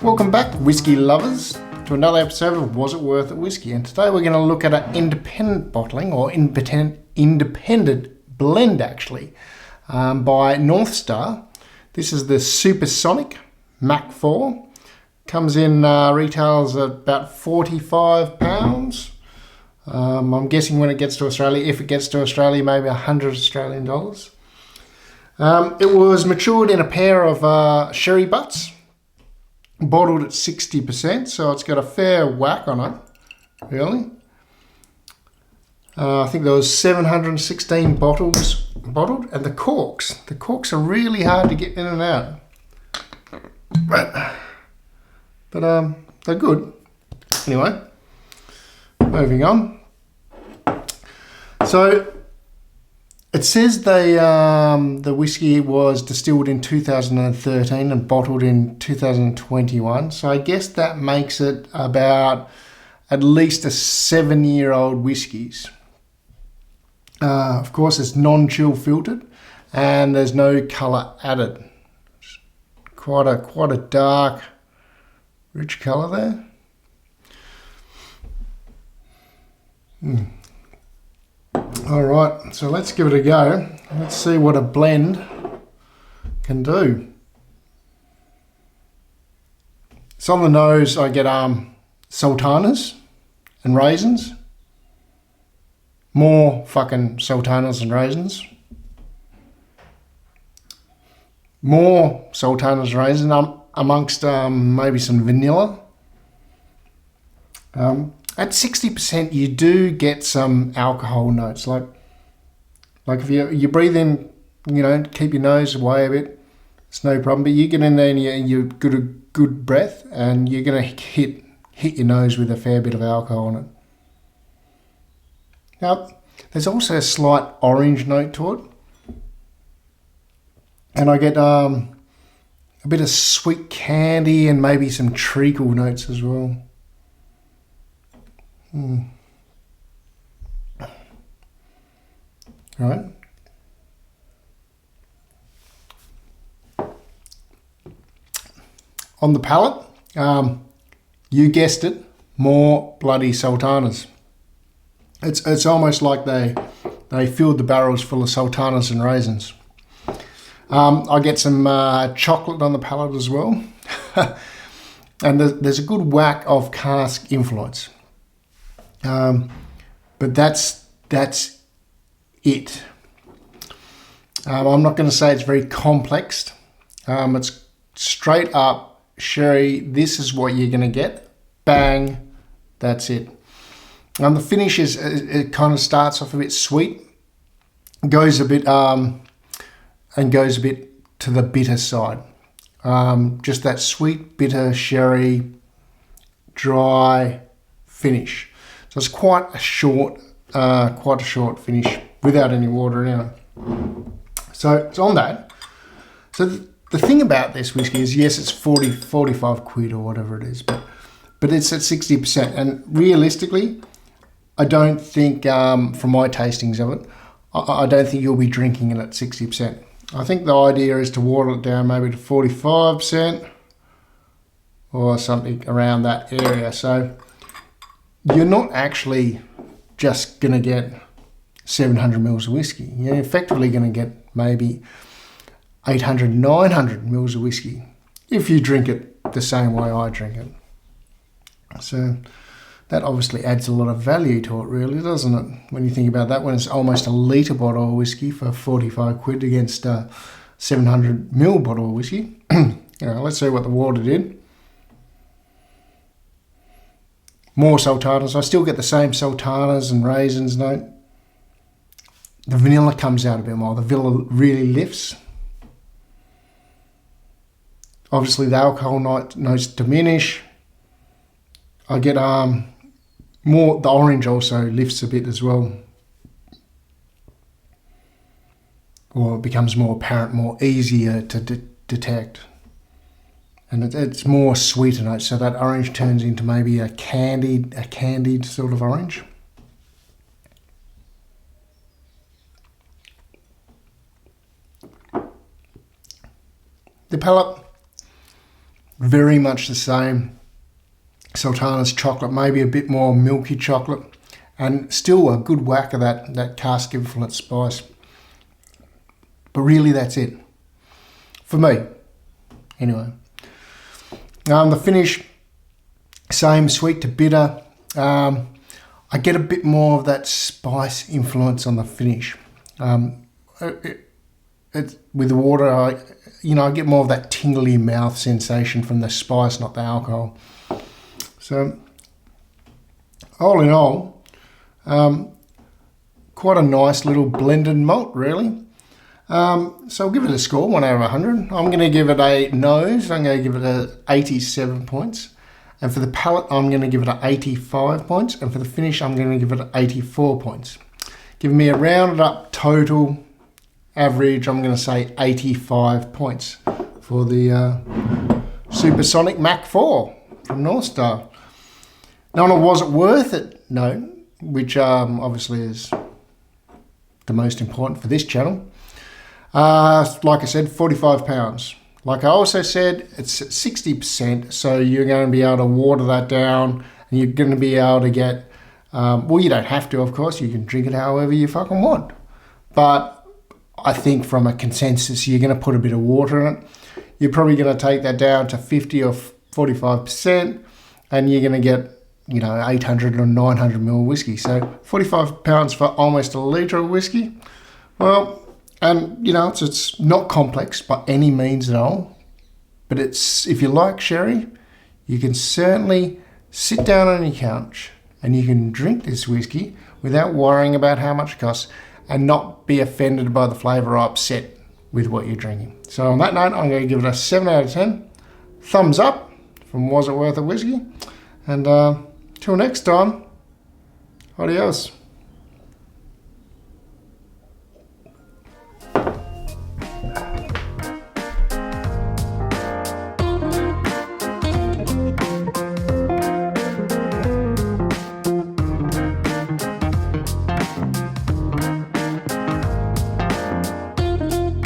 Welcome back, whiskey lovers, to another episode of Was It Worth It Whiskey. And today we're going to look at an independent bottling, or independent blend actually, by Northstar. This is the Supersonic Mach 4. Comes in, retails at about £45. I'm guessing when it gets to Australia, if it gets to Australia, maybe 100 Australian dollars. It was matured in a pair of sherry butts, bottled at 60%, so it's got a fair whack on it, really. I think there was 716 bottles bottled, and the corks are really hard to get in and out. But they're good. Anyway, moving on. So it says the whiskey was distilled in 2013 and bottled in 2021. So I guess that makes it about at least a 7-year-old whiskies. Of course, it's non-chill filtered and there's no colour added. Quite a dark, rich colour there. All right, so let's give it a go. Let's see what a blend can do. So on the nose, I get sultanas and raisins. More fucking sultanas and raisins. More sultanas and raisins amongst maybe some vanilla. At 60%, you do get some alcohol notes. Like if you breathe in, keep your nose away a bit, it's no problem. But you get in there and you get a good breath, and you're gonna hit your nose with a fair bit of alcohol on it. Now, there's also a slight orange note to it, and I get a bit of sweet candy and maybe some treacle notes as well. Right. On the palate, you guessed it, more bloody sultanas. It's almost like they filled the barrels full of sultanas and raisins. I get some chocolate on the palate as well, and there's a good whack of cask influence. But that's it. I'm not going to say it's very complex. It's straight up sherry. This is what you're going to get. Bang. That's it. The finish it kind of starts off a bit sweet, goes a bit to the bitter side. Just that sweet, bitter sherry, dry finish. So it's quite a short finish without any water in it. So it's on that. So the thing about this whiskey is, yes, it's 45 quid or whatever it is, but it's at 60%. And realistically, I don't think, from my tastings of it, I don't think you'll be drinking it at 60%. I think the idea is to water it down maybe to 45% or something around that area. So you're not actually just going to get 700 mils of whiskey. You're effectively going to get maybe 800, 900 mils of whiskey if you drink it the same way I drink it. So that obviously adds a lot of value to it, really, doesn't it? When you think about that, when it's almost a litre bottle of whiskey for 45 quid against a 700 mil bottle of whiskey. Let's see what the water did. More sultanas. I still get the same sultanas and raisins note. The vanilla comes out a bit more. The vanilla really lifts. Obviously, the alcohol notes diminish. I get more. The orange also lifts a bit as well, or it becomes more apparent, more easier to detect. And it's more sweeter notes, so that orange turns into maybe a candied sort of orange. The palate, very much the same. Sultana's chocolate, maybe a bit more milky chocolate, and still a good whack of that cask influence spice. But really, that's it for me. Anyway, the finish, same, sweet to bitter. I get a bit more of that spice influence on the finish. With the water, I get more of that tingly mouth sensation from the spice, not the alcohol. So, all in all, quite a nice little blended malt, really. So I'll give it a score, 1 out of 100. I'm going to give it a nose. I'm going to give it a 87 points. And for the palate, I'm going to give it an 85 points. And for the finish, I'm going to give it an 84 points. Giving me a rounded up total average, I'm going to say 85 points for the Supersonic Mach 4 from Northstar. Now, was it worth it? No, which obviously is the most important for this channel. Like I said, £45. Like I also said, it's 60%, so you're going to be able to water that down, and you're going to be able to get, well, you don't have to, of course, you can drink it however you fucking want. But I think from a consensus, you're going to put a bit of water in it. You're probably going to take that down to 50 or 45%, and you're going to get, 800 or 900 ml whiskey. So £45 for almost a litre of whiskey. Well, and it's not complex by any means at all, but it's, if you like sherry, you can certainly sit down on your couch and you can drink this whiskey without worrying about how much it costs and not be offended by the flavour or upset with what you're drinking. So on that note, I'm going to give it a 7 out of 10. Thumbs up from Was It Worth a Whiskey? And till next time, adios.